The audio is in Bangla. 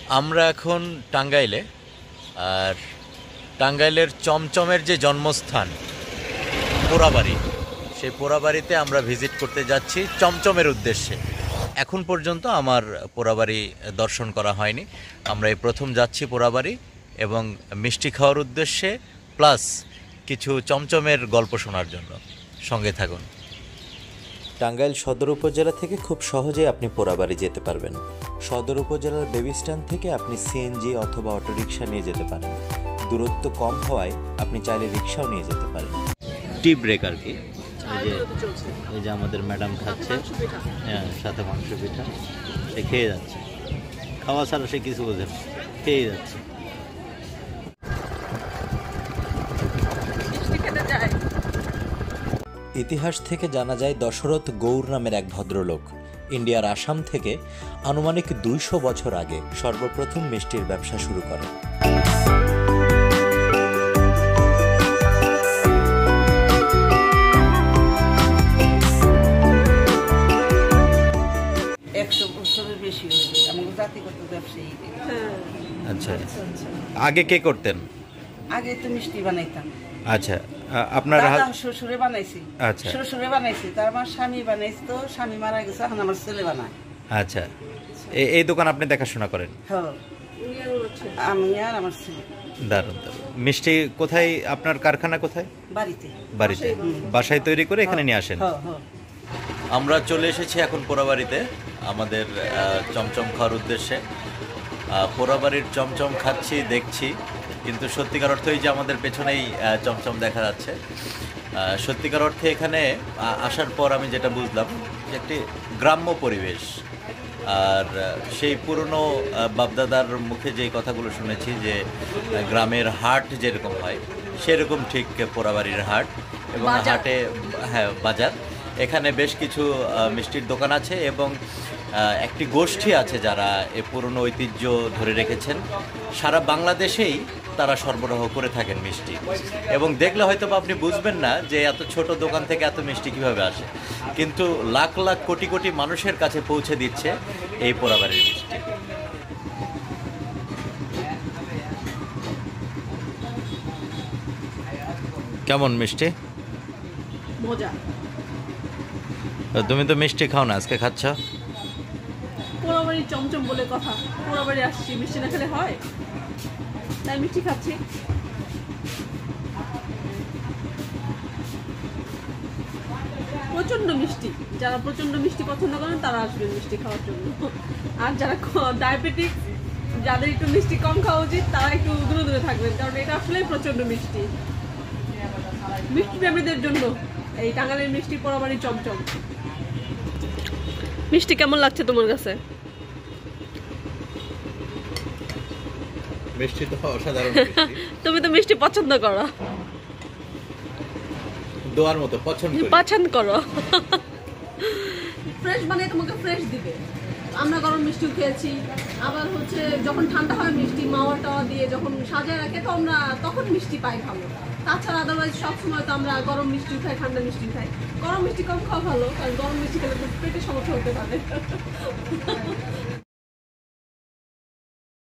আমরা এখন টাঙ্গাইলে, আর টাঙ্গাইলের চমচমের যে জন্মস্থান পোড়াবাড়ি, সেই পোড়াবাড়িতে আমরা ভিজিট করতে যাচ্ছি চমচমের উদ্দেশ্যে। এখন পর্যন্ত আমার পোড়াবাড়ি দর্শন করা হয়নি। আমরা এই প্রথম যাচ্ছি পোড়াবাড়ি এবং মিষ্টি খাওয়ার উদ্দেশ্যে, প্লাস কিছু চমচমের গল্প শোনার জন্য। সঙ্গে থাকুন। টাঙ্গাইল সদর উপজেলা থেকে খুব সহজে আপনি পোড়াবাড়ি যেতে পারবেন। সদর উপজেলার বেবি স্ট্যান্ড থেকে আপনি সিএনজি অথবা অটোরিকশা নিয়ে যেতে পারেন। দূরত্ব কম হওয়ায় আপনি চাইলে রিক্সাও নিয়ে যেতে পারেন। টি ব্রেক আর কি। এই যে আমাদের ম্যাডাম খাচ্ছে, হ্যাঁ, সাথে মাংস পিঠা। সে খেয়ে যাচ্ছে, খাওয়া ছাড়া সে কিছু বোঝে না, খেয়ে যাচ্ছে। ইতিহাস থেকে জানা যায় দশরথ গৌর নামের এক ভদ্রলোক ইন্ডিয়ার আসাম থেকে আনুমানিক 200 বছর আগে সর্বপ্রথম মিষ্টির ব্যবসা শুরু করেন। আচ্ছা, আগে কে করতেন? আগে তো মিষ্টি বানাইতাম। আচ্ছা, আপনার শ্বশুরে বানাইছি। আচ্ছা, শ্বশুরে বানাইছি, তার আমার স্বামী বানাইছে, তো স্বামী মারা গেছে, এখন আমার ছেলে বানায়। আচ্ছা, এই দোকান আপনি দেখাশোনা করেন? হ্যাঁ, আমি আর আমার ছেলে। দারুণ দারুণ। মিষ্টি কোথায় আপনার কারখানা? কোথায়? বাড়িতে। বাড়িতে, বাসায় তৈরি করে এখানে নিয়ে আসেন? আমরা চলে এসেছি এখন পোড়াবাড়িতে আমাদের চমচম খাওয়ার উদ্দেশ্যে। পোড়াবাড়ির চমচম খাচ্ছি, দেখছি, কিন্তু সত্যিকার অর্থেই যে আমাদের পেছনেই চমচম দেখা যাচ্ছে। সত্যিকার অর্থে এখানে আসার পর আমি যেটা বুঝলাম যে একটি গ্রাম্য পরিবেশ। আর সেই পুরনো বাপদাদার মুখে যে কথাগুলো শুনেছি যে গ্রামের হাট যেরকম হয় সেরকম ঠিক পোড়াবাড়ির হাট, এবং হাটে, হ্যাঁ, বাজার। এখানে বেশ কিছু মিষ্টির দোকান আছে এবং একটি গোষ্ঠী আছে যারা এ পুরনো ঐতিহ্য ধরে রেখেছেন। সারা বাংলাদেশেই তারা সরবরাহ করে থাকেন মিষ্টি, এবং দেখলে হয়তো বা আপনি বুঝবেন না যে এত ছোট দোকান থেকে এত মিষ্টি কীভাবে আসে, কিন্তু লাখ লাখ কোটি কোটি মানুষের কাছে পৌঁছে দিচ্ছে এই পোড়াবাড়ির মিষ্টি। কেমন মিষ্টি? মজা। তুমি তো মিষ্টি খাও না, আজকে খাচ্ছ? পোড়াবাড়ি চমচম বলে কথা, পোড়াবাড়ি আসছি, মিষ্টি না খেলে হয়? তাই মিষ্টি খাচ্ছি। প্রচন্ড মিষ্টি, যারা প্রচন্ড মিষ্টি পছন্দ করেন তারা আসবেন মিষ্টি খাওয়ার জন্য। আর যারা ডায়াবেটিক, যাদের একটু মিষ্টি কম খাওয়া উচিত, তারা একটু দূরে দূরে থাকবেন, কারণ এটা আসলেই প্রচন্ড মিষ্টি। মিষ্টি প্রেমীদের জন্য এই টাঙ্গাইলের মিষ্টি পোড়াবাড়ি চমচম। মিষ্টি কেমন লাগছে তোমার কাছে? মিষ্টি তো অসাধারণ। তুমি তো মিষ্টি পছন্দ করো, দোয়ার মতো পছন্দ করো। ফ্রেশ বানিয়ে তোমাকে ফ্রেশ দিবে। আমরা গরম মিষ্টিও খেয়েছি, আবার হচ্ছে যখন ঠান্ডা হয় মিষ্টি মাওয়া টাওয়া দিয়ে যখন সাজায় রাখে তো আমরা তখন মিষ্টি পাই ভালো। তাছাড়া আদারওয়াইজ সবসময় তো আমরা গরম মিষ্টি খাই, ঠান্ডা মিষ্টি খাই। গরম মিষ্টি কম খাওয়া ভালো, কারণ গরম মিষ্টি খেলে পেটে সমস্যা হতে পারে।